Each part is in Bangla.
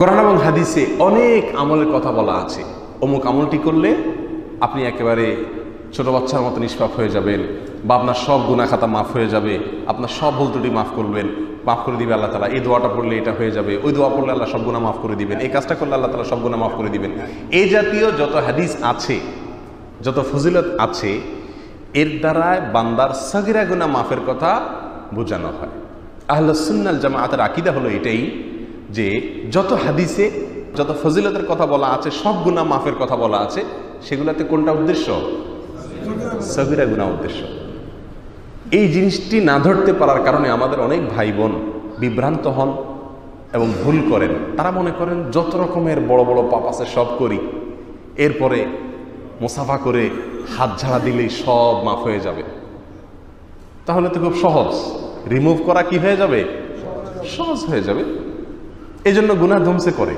কোরআন এবং হাদিসে অনেক আমলের কথা বলা আছে। অমুক আমলটি করলে আপনি একেবারে ছোট বাচ্চার মতো নিষ্পাপ হয়ে যাবেন, বা আপনার সব গুনাহ খাতা মাফ হয়ে যাবে, আপনার সব ভুল ত্রুটি মাফ করবেন, মাফ করে দিবে আল্লাহ তাআলা। এই দোয়াটা পড়লে এটা হয়ে যাবে, ওই দোয়া পড়লে আল্লাহ সব গুনাহ মাফ করে দিবেন, এই কাজটা করলে আল্লাহ তাআলা সব গুনাহ মাফ করে দিবেন। এই জাতীয় যত হাদিস আছে, যত ফজিলত আছে, এর দ্বারায় বান্দার সগীরা গুনাহ মাফের কথা বোঝানো হয়। আহলুস সুন্নাহ ওয়াল জামাআতের আকীদা হলো এটাই যে যত হাদিসে যত ফজিলতের কথা বলা আছে, সব গুনাহ মাফের কথা বলা আছে, সেগুলোতে কোনটা উদ্দেশ্য? সগীরা গুনাহ উদ্দেশ্য। এই জিনিসটি না ধরতে পারার কারণে আমাদের অনেক ভাই বোন বিভ্রান্ত হন এবং ভুল করেন। তারা মনে করেন যত রকমের বড় বড় পাপ আছে সব করি, এরপরে মুসাফা করে হাত ঝাড়া দিলেই সব মাফ হয়ে যাবে। তাহলে তো খুব সহজ, রিমুভ করা কি হয়ে যাবে? সহজ হয়ে যাবে। এই জন্য গুনাহ ধ্বংসে করে।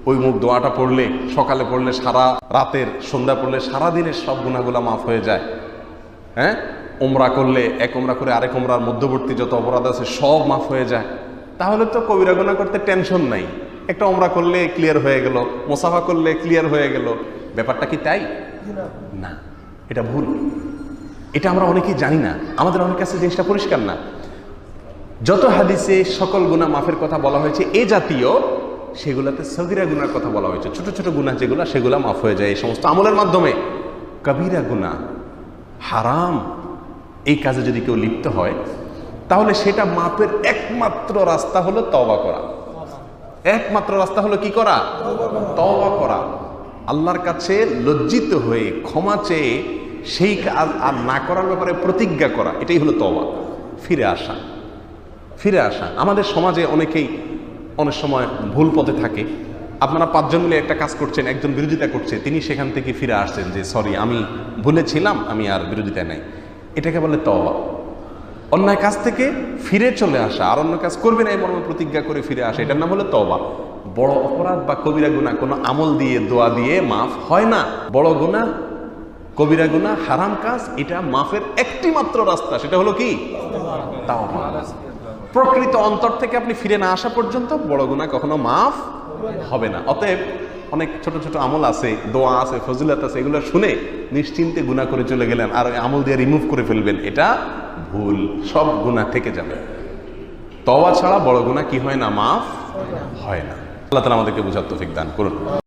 ওই মুখ দোয়াটা পড়লে, সকালে পড়লে, সারা রাতের, সন্ধ্যা পড়লে সারা দিনের সব গুনাহগুলা মাফ হয়ে যায়। হ্যাঁ, ওমরা করলে এক ওমরা করে আরেক ওমরার মধ্যবর্তী যত অপরাধ আছে সব মাফ হয়ে যায়। তাহলে তো কবিরা গুনাহ করতে টেনশন নাই। একটা ওমরা করলে ক্লিয়ার হয়ে গেল, মুসাফা করলে ক্লিয়ার হয়ে গেল। ব্যাপারটা কি তাই? না, এটা ভুল। এটা আমরা অনেকেই জানি না, আমাদের অনেক কাছে জিনিসটা পরিষ্কার না। যত হাদিসে সকল গুনাহ মাফের কথা বলা হয়েছে এ জাতীয়, সেগুলাতে সগীরা গুনার কথা বলা হয়েছে। ছোট ছোট গুনাহ যেগুলা, সেগুলা মাফ হয়ে যায় এই সমস্ত আমলের মাধ্যমে। কবিরা গুনাহ, হারাম, এই কাজে যদি কেউ লিপ্ত হয়, তাহলে সেটা মাফের একমাত্র রাস্তা হলো তওবা করা। একমাত্র রাস্তা হলো কি করা? তওবা করা। আল্লাহর কাছে লজ্জিত হয়ে ক্ষমা চেয়ে সেই কাজ আর না করার ব্যাপারে প্রতিজ্ঞা করা, এটাই হলো তওবা। ফিরে আসা, ফিরে আসা। আমাদের সমাজে অনেকেই অনেক সময় ভুল পথে থাকে। আপনারা 5 জন মিলে একটা কাজ করছেন, একজন বিরোধিতা করছে, তিনি সেখান থেকে ফিরে আসছেন যে সরি, আমি ভুলেছিলাম, আমি আর বিরোধিতায় নাই। এটাকে বলে তওবা। অন্যায় কাজ থেকে ফিরে চলে আসা, আর অন্য কাজ করবে না এই মর্মে প্রতিজ্ঞা করে ফিরে আসা, এটার নাম হলো তওবা। বড় অপরাধ বা কবিরা গুনাহ কোনো আমল দিয়ে, দোয়া দিয়ে মাফ হয় না। বড় গুনাহ, কবিরা গুনাহ, হারাম কাজ, এটা মাফের একটি মাত্র রাস্তা, সেটা হলো কি? তওবা। প্রকৃত অন্তর থেকে আপনি ফিরে না আসা পর্যন্ত বড় গুনাহ কখনো মাফ হবে না। অতএব অনেক ছোট ছোট আমল আছে, দোয়া আছে, ফজিলত আছে, এগুলো শুনে নিশ্চিন্তে গুনাহ করে চলে গেলেন আর আমল দিয়ে রিমুভ করে ফেলবেন, এটা ভুল। সব গুনাহ থেকে যাবে। তওবা ছাড়া বড় গুনাহ কি হয় না? মাফ হয় না। আল্লাহ তাআলা আমাদেরকে বুঝার তৌফিক দান করুন।